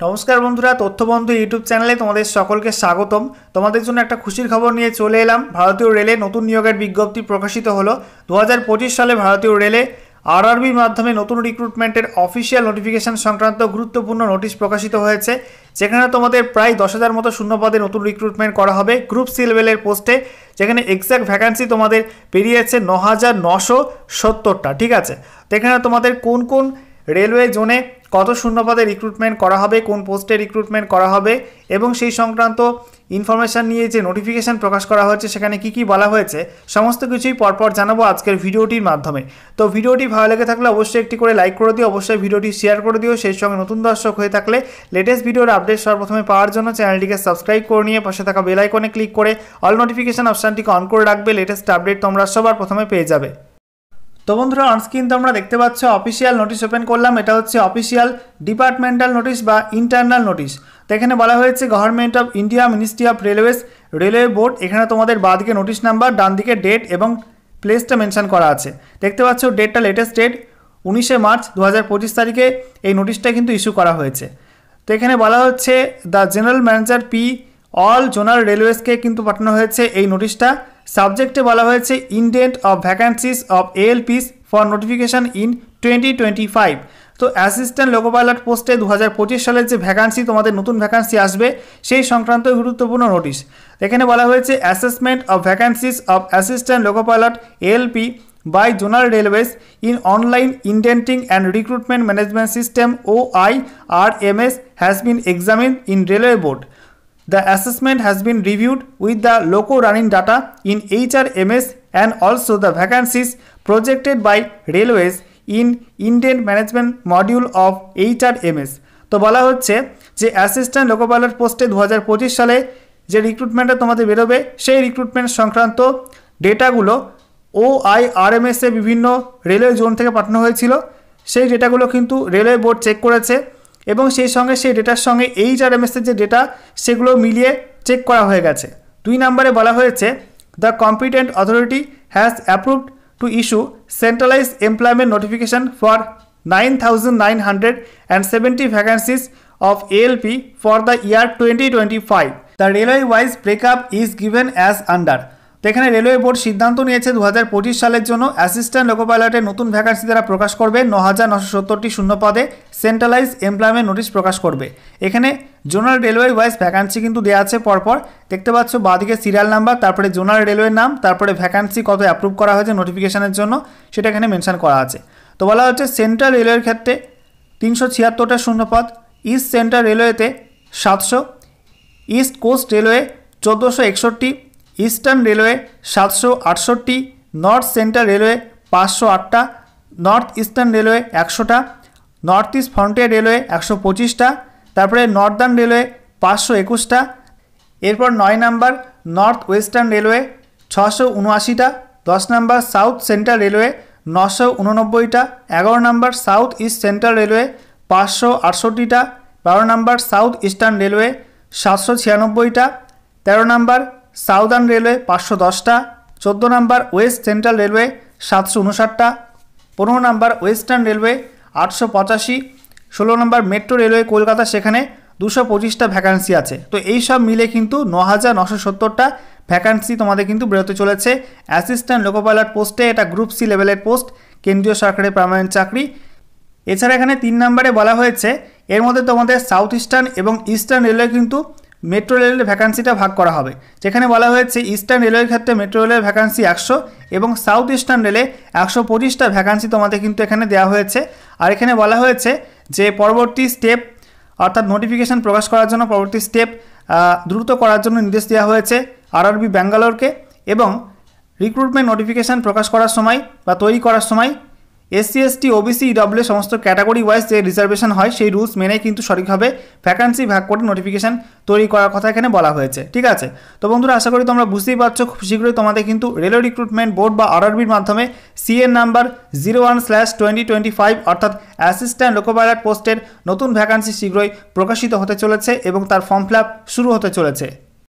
नमस्कार बंधुरा तथ्य बंधु यूट्यूब चैनले तुम्हारे सकलके स्वागतम। तुम्हारे जो एक खुशिर खबर निये चले एलाम। भारतीय रेले नतून नियोगेर विज्ञप्ति प्रकाशित हलो। 2025 साले भारतीय रेले आरआरबिर माध्यमे नतून रिक्रुटमेंटेर अफिशियल नोटिफिकेशन संक्रांत गुरुत्वपूर्ण नोटिस प्रकाशित हयेछे, जेखाने तोमादेर प्राय 10,000 मतो शून्य पदे नतून रिक्रुटमेंट करा हबे ग्रुप सी लेभेलेर पोस्टे, जेखाने एक्साक्ट भैकेंसि तोमादेर बेरिয়েছে 9,970टा। ठीक आछे, तो एखाने तोमादेर कोन कोन रेलवे जोने कत शून्य पदे रिक्रुटमेंट करा हबे, कोन पोस्टे रिक्रुटमेंट करा हबे एबं सेई संक्रांत इनफरमेशन निये जे नोटिफिकेशन प्रकाश करा हयेछे सेखाने की बला हयेछे समस्त किछुई परपर जानाबो आजकेर भिडियोटिर माध्यमे। तो भिडियोटी भालो लेगे थाकले अवश्यई एकटी करे लाइक करे दिओ, अवश्यई भिडियोटी शेयर करे दिओ। सेई संगे नतुन दर्शक हये थाकले लेटेस्ट भिडियोर आपडेट सर्वप्रथमे पाওয়ার জন্য চ্যানেলটিকে সাবস্ক্রাইব করে নিয়ে পাশে থাকা বেল আইকনে ক্লিক করে অল নোটিফিকেশন অপশনটিকে অন করে রাখবে। লেটেস্ট আপডেট তোমরা সবার প্রথমে পেয়ে যাবে। तो बंधुरा अनस्क्रीन तोमरा देखते पाচ্ছ অফিশিয়াল নোটিশ ওপেন করলাম। এটা হচ্ছে অফিশিয়াল ডিপার্টমেন্টাল নোটিশ বা ইন্টারনাল নোটিশ। তো এখানে বলা হয়েছে government of India ministry of railways railway board. এখানে তোমাদের বাঁদিকে নোটিশ নাম্বার, ডান দিকে ডেট এবং প্লেসটা মেনশন করা আছে। দেখতে পাচ্ছ ডেটটা লেটেস্ট ডেট 19 মার্চ 2025 তারিখে এই নোটিশটা কিন্তু ইস্যু করা হয়েছে। তো এখানে বলা হচ্ছে দ্য জেনারেল ম্যানেজার পি অল জোনাল রেলওয়েজকে কিন্তু পাঠানো হয়েছে এই নোটিশটা। সাবজেক্টে বলা হয়েছে indent of vacancies of ALPs for notification in 2025। তো অ্যাসিস্ট্যান্ট লোকো পাইলট পোস্টে 2025 সালের যে ভ্যাকান্সি তোমাদের নতুন ভ্যাকান্সি আসবে সেই সংক্রান্ত গুরুত্বপূর্ণ নোটিশ। এখানে বলা হয়েছে assessment of vacancies of assistant loco pilot ALP by Zonal Railways in online indenting and recruitment management system OIRMS has been examined in Railway Board. The assessment has been reviewed with the loco running data in HRMS and also the vacancies projected by Railways in indent management module of HRMS. তো বলা হচ্ছে যে assistant loco pilot পোস্টে 2025 সালে যে রিক্রুটমেন্টটা তোমাদের বেরোবে সেই রিক্রুটমেন্ট সংক্রান্ত ডেটাগুলো OIRMS এ বিভিন্ন রেলওয়ে জোন থেকে পাঠানো হয়েছিল। সেই ডেটাগুলো কিন্তু রেলওয়ে বোর্ড চেক করেছে এবং সেই সঙ্গে সেই ডেটার সঙ্গে HRMS এর যে ডেটা সেগুলো মিলিয়ে চেক করা হয়ে গেছে। 2 নম্বরে বলা হয়েছে the competent authority has approved to issue centralised employment notification for 9,970 vacancies of ALP for the year 2025। The railway wise breakup is given as under. তো এখানে রেলওয়ে বোর্ড সিদ্ধান্ত নিয়েছে 2025 সালের জন্য অ্যাসিস্ট্যান্ট লোকো পাইলটের নতুন ভ্যাকান্সি তারা প্রকাশ করবে 9,970টি শূন্য পদে সেন্ট্রালাইজ এমপ্লয়মেন্ট নোটিশ প্রকাশ করবে। এখানে জোনাল রেলওয়ে ওয়াইজ ভ্যাকান্সি কিন্তু দেওয়া আছে পরপর। দেখতে পাচ্ছ বাঁদিকে সিরিয়াল নাম্বার, তারপরে জোনাল রেলওয়ের নাম, তারপরে ভ্যাকান্সি কত অ্যাপ্রুভ করা হয়েছে নোটিফিকেশনের জন্য সেটা এখানে মেনশন করা আছে। তো বলা হচ্ছে সেন্ট্রাল রেলওয়ের ক্ষেত্রে 376টা শূন্য পদ, ইস্ট সেন্ট্রাল রেলওয়েতে 700, east coast railway 1461, eastern railway 768, north central railway 508টা, নর্থ ইস্টার্ন রেলওয়ে 100টা, নর্থ ইস্ট ফ্রন্টিয়ার রেলওয়ে 125টা, তারপরে নর্দার্ন রেলওয়ে 521টা। এরপর 9 নাম্বার নর্থ ওয়েস্টার্ন রেলওয়ে 679টা, 10 নাম্বার সাউথ সেন্ট্রাল রেলওয়ে 989টা, 11 number south east central railway 568টা, 12 নাম্বার সাউথ ইস্টার্ন রেলওয়ে 796টা, 13 নাম্বার সাউদার্ন রেলওয়ে 510টা, 14 নাম্বার ওয়েস্ট সেন্ট্রাল রেলওয়ে 759টা, 15 number western railway 885, 16 number metro railway Kolkata সেখানে 225টা vacancy আছে। তো এই সব মিলে কিন্তু 9,970টা ভ্যাকান্সি তোমাদের কিন্তু বেরোতে চলেছে অ্যাসিস্ট্যান্ট লোকো পাইলট পোস্টে। এটা গ্রুপ সি লেভেলের পোস্ট, কেন্দ্রীয় সরকারের পার্মানেন্ট চাকরি। এছাড়া এখানে 3 নম্বরে বলা হয়েছে এর মধ্যে তোমাদের সাউথ ইস্টার্ন এবং ইস্টার্ন রেলওয়ে কিন্তু মেট্রো রেলের ভ্যাকান্সিটা ভাগ করা হবে। যেখানে বলা হয়েছে ইস্টার্ন রেলওয়ের ক্ষেত্রে মেট্রো রেলের ভ্যাকান্সি 100 এবং সাউথ ইস্টার্ন রেলে 125টা ভ্যাকান্সি তোমাদের কিন্তু এখানে দেওয়া হয়েছে। আর এখানে বলা হয়েছে যে পরবর্তী স্টেপ অর্থাৎ নোটিফিকেশান প্রকাশ করার জন্য পরবর্তী স্টেপ দ্রুত করার জন্য নির্দেশ দেওয়া হয়েছে আরআরবি ব্যাঙ্গালোরকে। এবং রিক্রুটমেন্ট নোটিফিকেশান প্রকাশ করার সময় বা তৈরি করার সময় SC ST OBC EW সমস্ত ক্যাটাগরি ওয়াইজ যে রিজার্ভেশন হয় সেই রুলস মেনে কিন্তু সঠিকভাবে ভ্যাকান্সি ভাগ করে নোটিফিকেশান তৈরি করার কথা এখানে বলা হয়েছে। ঠিক আছে, তো বন্ধুরা আশা করি তোমরা বুঝতেই পারছো খুব শীঘ্রই তোমাদের কিন্তু রেলওয়ে রিক্রুটমেন্ট বোর্ড বা আরআরবির মাধ্যমে CN নাম্বার 01/2025 অর্থাৎ অ্যাসিস্ট্যান্ট লোকো পাইলট পোস্টের নতুন ভ্যাকান্সি শীঘ্রই প্রকাশিত হতে চলেছে এবং তার ফর্ম ফিল আপ শুরু হতে চলেছে।